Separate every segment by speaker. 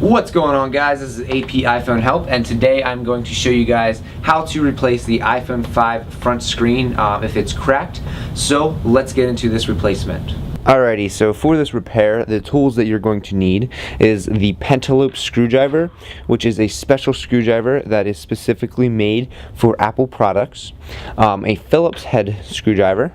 Speaker 1: What's going on, guys? This is AP iPhone Help, and today I'm going to show you guys how to replace the iPhone 5 front screen if it's cracked. So let's get into this replacement. Alrighty, so for this repair, the tools that you're going to need is the pentalobe screwdriver, which is a special screwdriver that is specifically made for Apple products, a Phillips head screwdriver,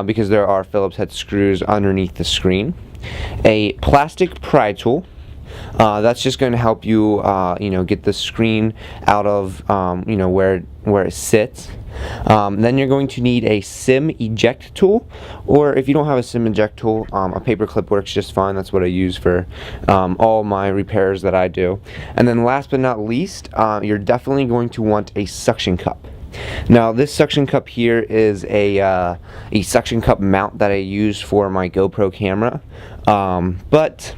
Speaker 1: because there are Phillips head screws underneath the screen, a plastic pry tool. That's just going to help you, get the screen out of, where it sits. Then you're going to need a SIM eject tool, or if you don't have a SIM eject tool, a paper clip works just fine. That's what I use for all my repairs that I do. And then last but not least, you're definitely going to want a suction cup. Now this suction cup here is a suction cup mount that I use for my GoPro camera, but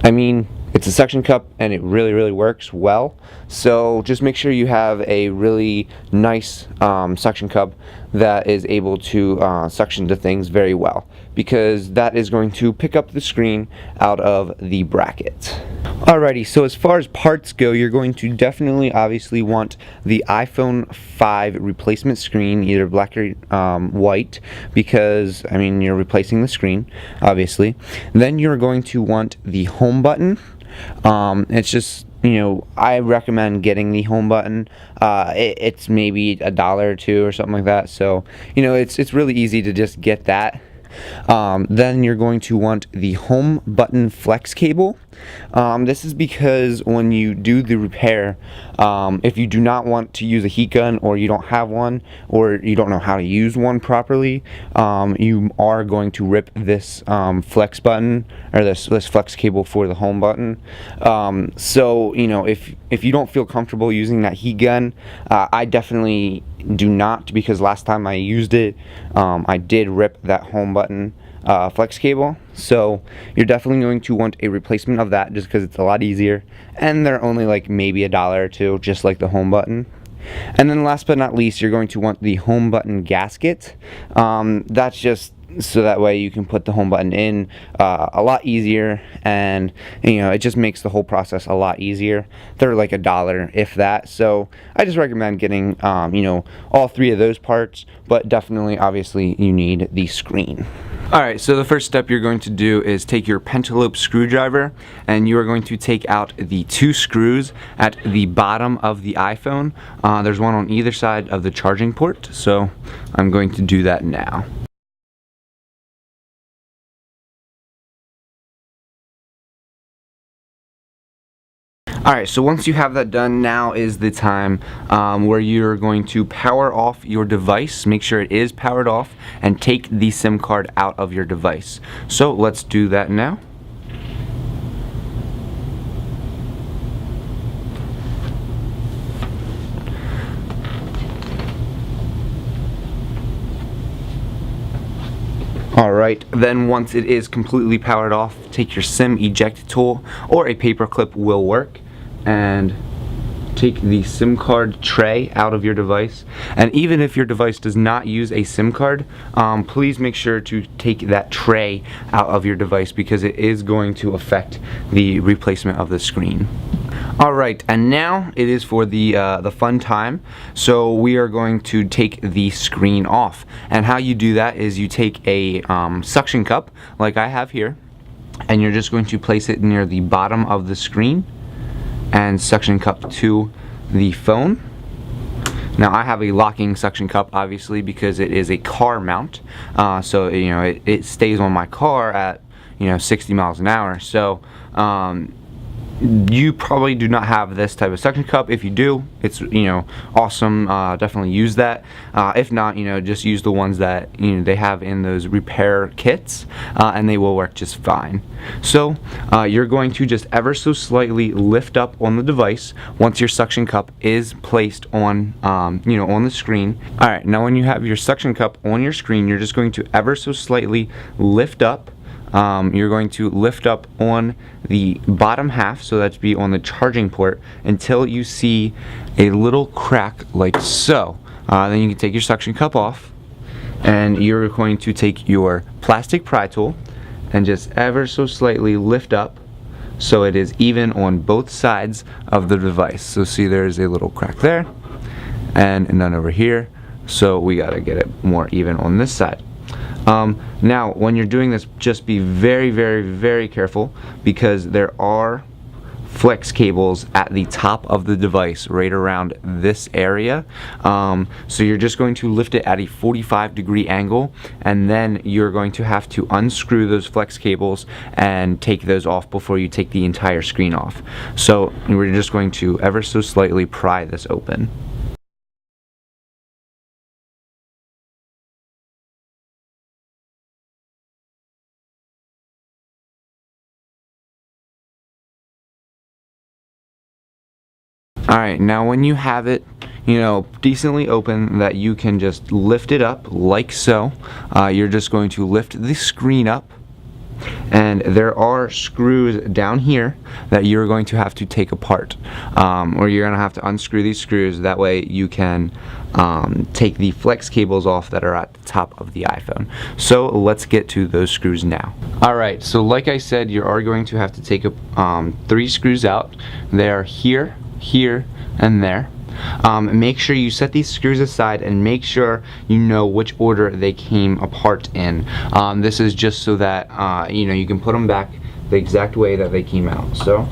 Speaker 1: I mean, it's a suction cup and it really works well. So just make sure you have a really nice suction cup that is able to suction to things very well, because that is going to pick up the screen out of the bracket. Alrighty, so as far as parts go, you're going to definitely obviously want the iPhone 5 replacement screen, either black or white, because I mean you're replacing the screen obviously. Then you're going to want the home button. It's just, I recommend getting the home button. It's maybe $1 or $2 or something like that, so it's really easy to just get that. Then you're going to want the home button flex cable. This is because when you do the repair, if you do not want to use a heat gun, or you don't have one, or you don't know how to use one properly, you are going to rip this flex button, or this flex cable for the home button. So if you don't feel comfortable using that heat gun, I definitely do not, because last time I used it, I did rip that home button flex cable. So you're definitely going to want a replacement of that, just because it's a lot easier, and they're only like maybe $1 or $2, just like the home button. And then last but not least, you're going to want the home button gasket. That's just so that way you can put the home button in a lot easier, and it just makes the whole process a lot easier. They're like $1, if that. So I just recommend getting all three of those parts, but definitely obviously you need the screen. Alright, so the first step you're going to do is take your pentalobe screwdriver, and you are going to take out the 2 screws at the bottom of the iPhone. There's one on either side of the charging port, so I'm going to do that now. Alright, so once you have that done, now is the time where you're going to power off your device. Make sure it is powered off, and take the SIM card out of your device. So let's do that now. Alright, then once it is completely powered off, take your SIM eject tool, or a paper clip will work, and take the SIM card tray out of your device. And even if your device does not use a SIM card, please make sure to take that tray out of your device, because it is going to affect the replacement of the screen. Alright, and now it is for the fun time. So we are going to take the screen off, and how you do that is you take a suction cup like I have here, and you're just going to place it near the bottom of the screen and suction cup to the phone. Now I have a locking suction cup, obviously, because it is a car mount, so it stays on my car at 60 miles an hour. So you probably do not have this type of suction cup. If you do, it's awesome. Definitely use that. If not, just use the ones that they have in those repair kits, and they will work just fine. So you're going to just ever so slightly lift up on the device once your suction cup is placed on on the screen. Alright, now when you have your suction cup on your screen, you're just going to ever so slightly lift up. You're going to lift up on the bottom half, so that's be on the charging port, until you see a little crack like so. Then you can take your suction cup off, and you're going to take your plastic pry tool and just ever so slightly lift up so it is even on both sides of the device. So see, there's a little crack there and none over here, so we gotta get it more even on this side. Now when you're doing this, just be very, very, very careful, because there are flex cables at the top of the device right around this area. So you're just going to lift it at a 45-degree angle, and then you're going to have to unscrew those flex cables and take those off before you take the entire screen off. So we're just going to ever so slightly pry this open. Alright, now when you have it, decently open, that you can just lift it up like so. You're just going to lift the screen up, and there are screws down here that you're going to have to take apart, or you're going to have to unscrew these screws. That way you can take the flex cables off that are at the top of the iPhone. So let's get to those screws now. Alright, so like I said, you are going to have to take 3 screws out. They are here, here, and there. Make sure you set these screws aside and make sure you know which order they came apart in. This is just so that you can put them back the exact way that they came out. So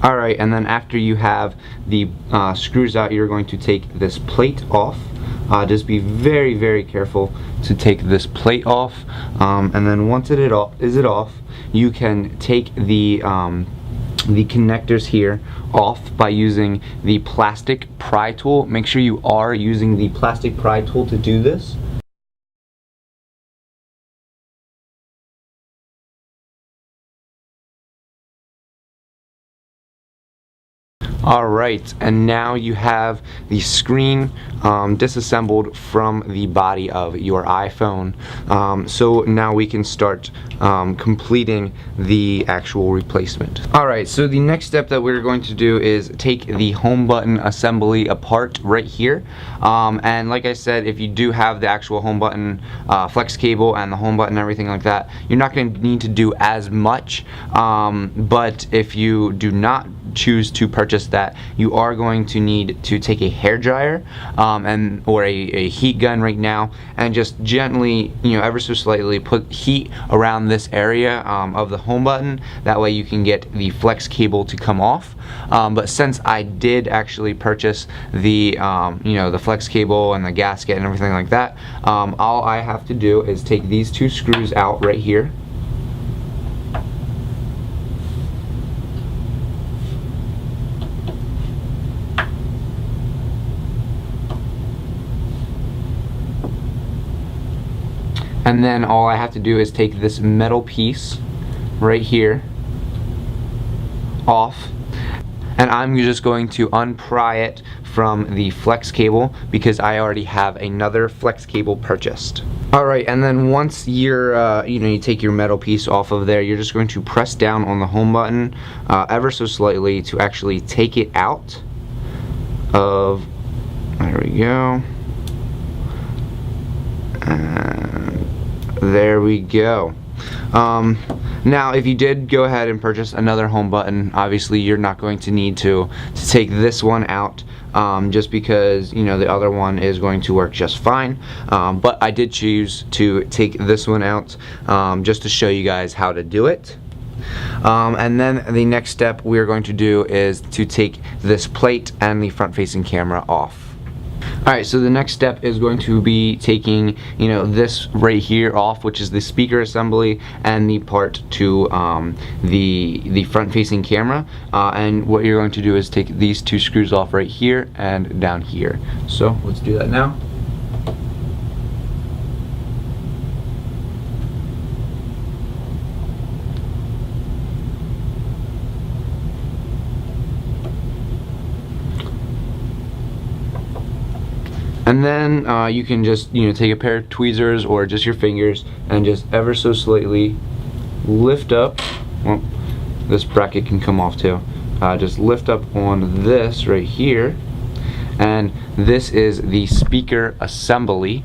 Speaker 1: alright, and then after you have the screws out, you're going to take this plate off. Just be very, very careful to take this plate off, and then once it is off, you can take the connectors here off by using the plastic pry tool. Make sure you are using the plastic pry tool to do this. Alright, and now you have the screen disassembled from the body of your iPhone. So now we can start completing the actual replacement. Alright, so the next step that we're going to do is take the home button assembly apart right here. And like I said, if you do have the actual home button flex cable and the home button and everything like that, you're not going to need to do as much. But if you do not choose to purchase that, you are going to need to take a hair dryer or a heat gun right now, and just gently, ever so slightly put heat around this area of the home button. That way you can get the flex cable to come off. But since I did actually purchase the the flex cable and the gasket and everything like that, all I have to do is take these 2 screws out right here. And then all I have to do is take this metal piece right here off, and I'm just going to unpry it from the flex cable because I already have another flex cable purchased. Alright, and then once you're you take your metal piece off of there, you're just going to press down on the home button ever so slightly to actually take it out of, there we go. There we go. Now if you did go ahead and purchase another home button, obviously you're not going to need to take this one out, just because the other one is going to work just fine. But I did choose to take this one out just to show you guys how to do it. And then the next step we're going to do is to take this plate and the front facing camera off. Alright, so the next step is going to be taking, this right here off, which is the speaker assembly and the part to the front-facing camera. And what you're going to do is take these 2 screws off right here and down here. So let's do that now. And then you can just take a pair of tweezers or just your fingers and just ever so slightly lift up. Well, this bracket can come off too. Just lift up on this right here, and this is the speaker assembly.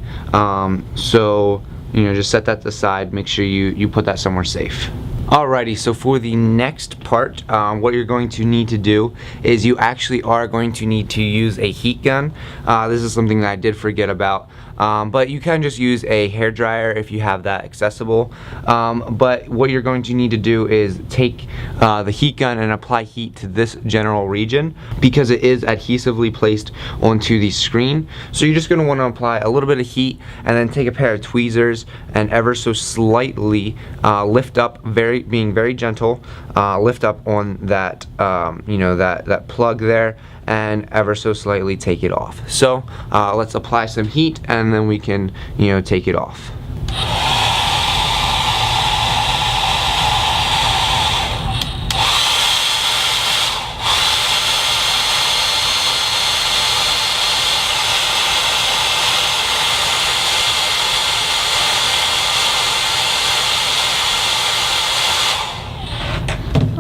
Speaker 1: So just set that aside. Make sure you put that somewhere safe. Alrighty, so for the next part, what you're going to need to do is you actually are going to need to use a heat gun. This is something that I did forget about, but you can just use a hairdryer if you have that accessible. But what you're going to need to do is take the heat gun and apply heat to this general region, because it is adhesively placed onto the screen. So you're just going to want to apply a little bit of heat, and then take a pair of tweezers and ever so slightly lift up, being very gentle, lift up on that that plug there, and ever so slightly take it off. So let's apply some heat, and then we can take it off.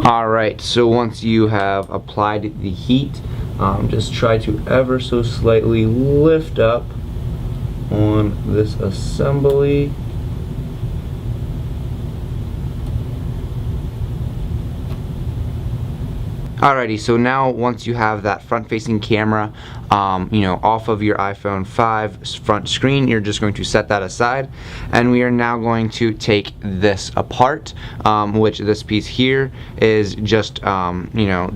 Speaker 1: Alright, so once you have applied the heat, just try to ever so slightly lift up on this assembly. Alrighty, so now once you have that front-facing camera, off of your iPhone 5 front screen, you're just going to set that aside, and we are now going to take this apart, which this piece here is just,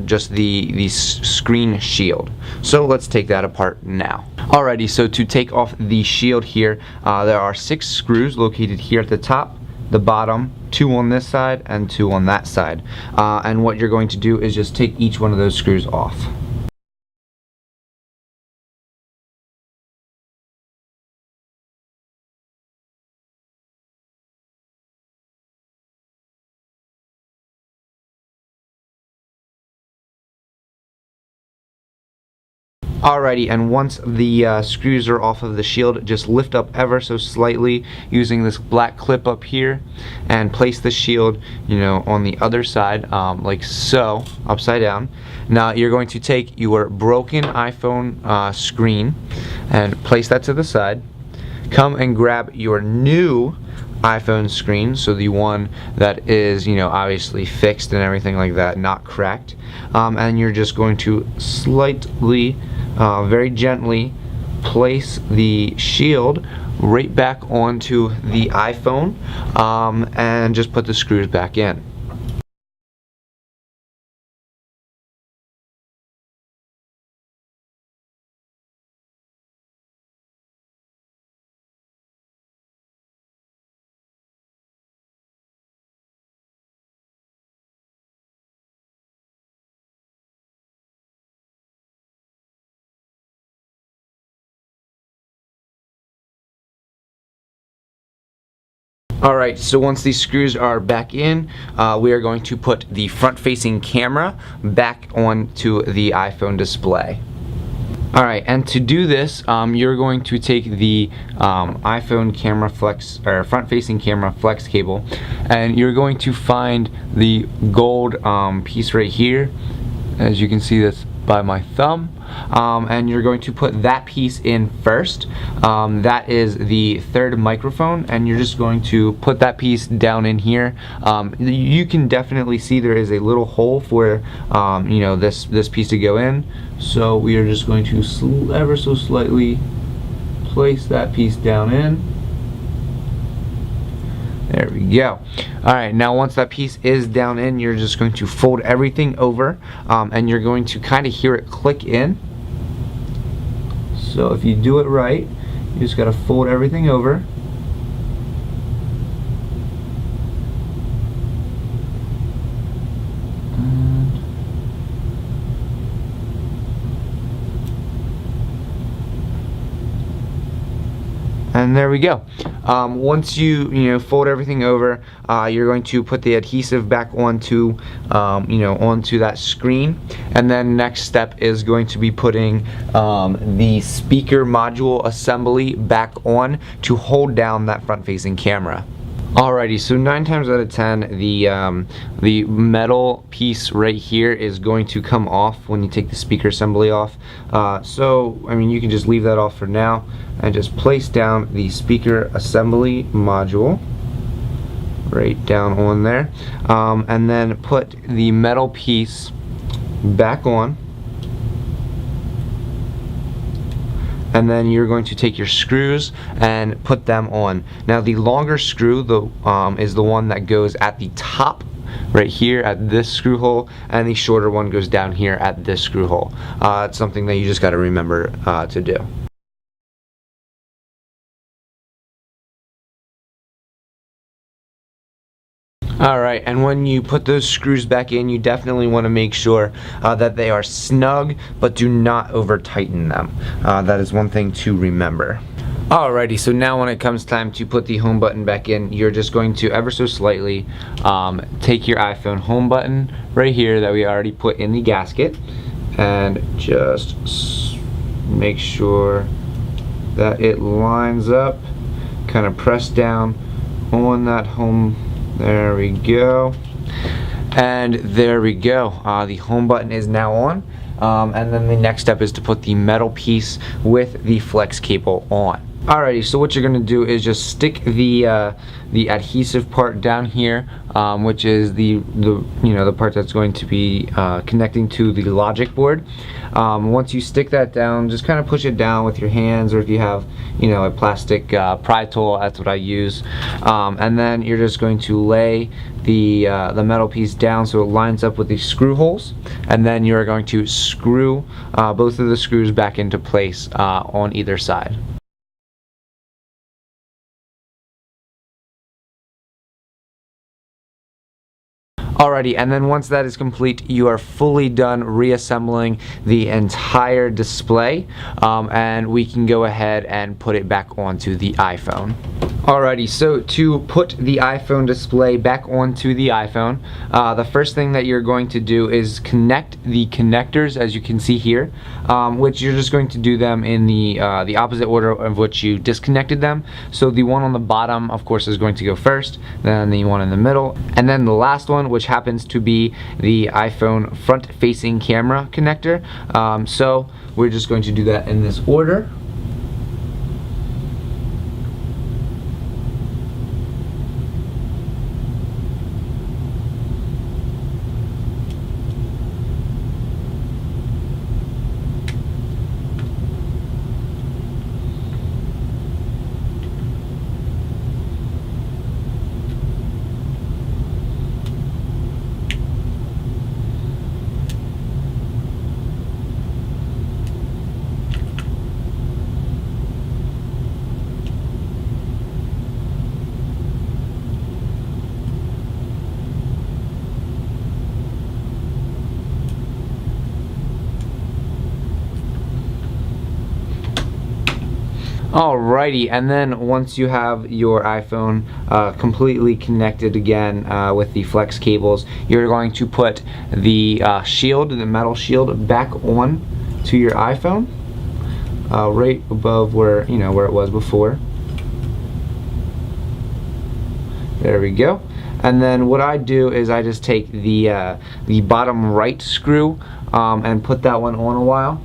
Speaker 1: just the screen shield. So let's take that apart now. Alrighty, so to take off the shield here, there are 6 screws located here at the top, the bottom, 2 on this side, and 2 on that side. And what you're going to do is just take each one of those screws off. Alrighty, and once the screws are off of the shield, just lift up ever so slightly using this black clip up here, and place the shield, on the other side, like so, upside down. Now you're going to take your broken iPhone screen and place that to the side. Come and grab your new iPhone screen, so the one that is obviously fixed and everything like that, not cracked, and you're just going to slightly, very gently place the shield right back onto the iPhone, and just put the screws back in. Alright, so once these screws are back in, we are going to put the front-facing camera back onto the iPhone display. Alright, and to do this, you're going to take the iPhone camera flex, or front-facing camera flex cable, and you're going to find the gold piece right here. As you can see, that's by my thumb, and you're going to put that piece in first. That is the third microphone, and you're just going to put that piece down in here. You can definitely see there is a little hole for this piece to go in, so we are just going to ever so slightly place that piece down in. There we go. Alright, now once that piece is down in, you're just going to fold everything over, and you're going to kind of hear it click in. So if you do it right, you just got to fold everything over. And there we go. Once you fold everything over, you're going to put the adhesive back onto onto that screen, and then next step is going to be putting the speaker module assembly back on to hold down that front-facing camera. Alrighty, so 9 times out of 10, the metal piece right here is going to come off when you take the speaker assembly off. So, I mean, you can just leave that off for now and just place down the speaker assembly module right down on there, and then put the metal piece back on. And then you're going to take your screws and put them on. Now the longer screw is the one that goes at the top right here at this screw hole, and the shorter one goes down here at this screw hole. It's something that you just got to remember to do. Alright, and when you put those screws back in, you definitely want to make sure that they are snug, but do not over tighten them. That is one thing to remember. Alrighty, so now when it comes time to put the home button back in, you're just going to ever so slightly take your iPhone home button right here that we already put in the gasket, and just make sure that it lines up, kind of press down on that home. There we go, and there we go. The home button is now on, and then the next step is to put the metal piece with the flex cable on. Alrighty, so what you're going to do is just stick the adhesive part down here, which is the part that's going to be connecting to the logic board. Once you stick that down, just kind of push it down with your hands, or if you have a plastic pry tool, that's what I use. And then you're just going to lay the metal piece down so it lines up with the screw holes, and then you're going to screw both of the screws back into place on either side. Alrighty, and then once that is complete, you are fully done reassembling the entire display, and we can go ahead and put it back onto the iPhone. Alrighty, so to put the iPhone display back onto the iPhone, the first thing that you're going to do is connect the connectors, as you can see here, which you're just going to do them in the opposite order of which you disconnected them. So the one on the bottom, of course, is going to go first, then the one in the middle, and then the last one, which happens to be the iPhone front-facing camera connector. So we're just going to do that in this order. Alrighty, and then once you have your iPhone completely connected again with the flex cables, you're going to put the shield, the metal shield, back on to your iPhone, right above where where it was before. There we go. And then what I do is I just take the bottom right screw and put that one on a while.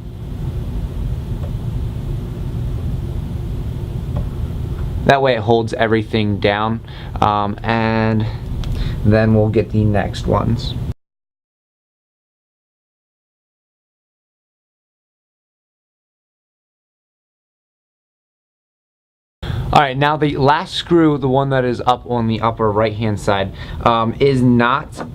Speaker 1: That way it holds everything down, and then we'll get the next ones. Alright, now the last screw, the one that is up on the upper right hand side, is not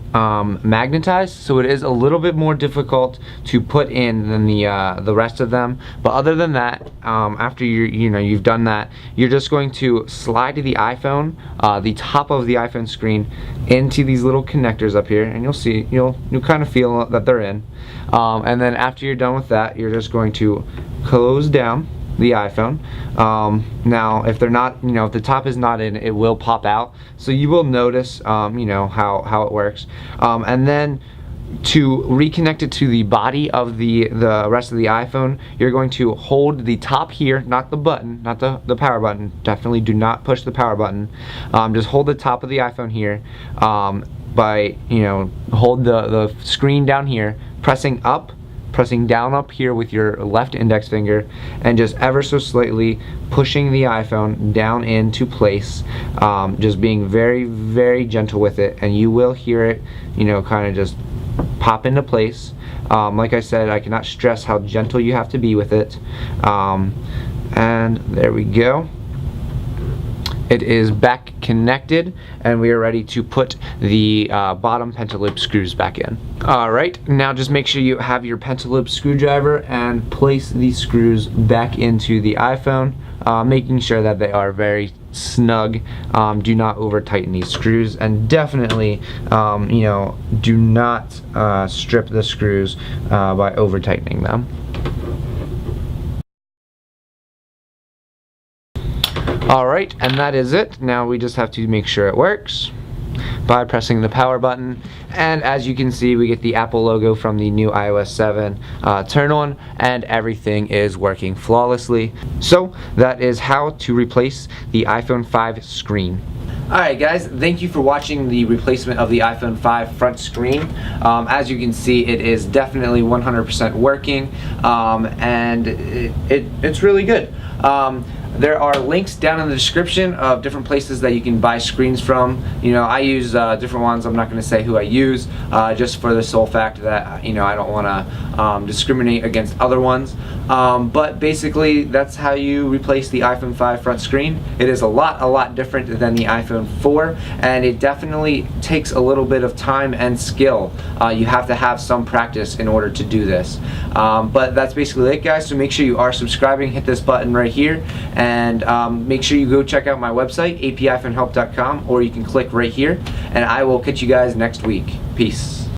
Speaker 1: magnetized, so it is a little bit more difficult to put in than the rest of them. But other than that, after you've done that, you're just going to slide the iPhone, the top of the iPhone screen, into these little connectors up here, and you'll kind of feel that they're in. And then after you're done with that, you're just going to close down the iPhone. Now if they're not, if the top is not in, it will pop out, so you will notice how it works. And then to reconnect it to the body of the rest of the iPhone, you're going to hold the top here, not the button, not the power button. Definitely do not push the power button. Just hold the top of the iPhone here by, hold the screen down here, pressing down up here with your left index finger, and just ever so slightly pushing the iPhone down into place, just being very, very gentle with it, and you will hear it, kind of just pop into place. Like I said, I cannot stress how gentle you have to be with it. And there we go. It is back connected, and we are ready to put the bottom pentaloop screws back in. Alright, now just make sure you have your pentaloop screwdriver and place these screws back into the iPhone, making sure that they are very snug. Do not over tighten these screws, and definitely do not strip the screws by over tightening them. Alright, and that is it. Now we just have to make sure it works by pressing the power button, and as you can see, we get the Apple logo from the new iOS 7 turn on, and everything is working flawlessly. So that is how to replace the iPhone 5 screen. Alright guys, thank you for watching the replacement of the iPhone 5 front screen. As you can see, it is definitely 100% working, and it's really good. There are links down in the description of different places that you can buy screens from. I use different ones. I'm not going to say who I use, just for the sole fact that I don't want to discriminate against other ones. But basically, that's how you replace the iPhone 5 front screen. It is a lot different than the iPhone 4, and it definitely takes a little bit of time and skill. You have to have some practice in order to do this. But that's basically it, guys. So make sure you are subscribing. Hit this button right here. And make sure you go check out my website, apiPhonehelp.com, or you can click right here, and I will catch you guys next week. Peace.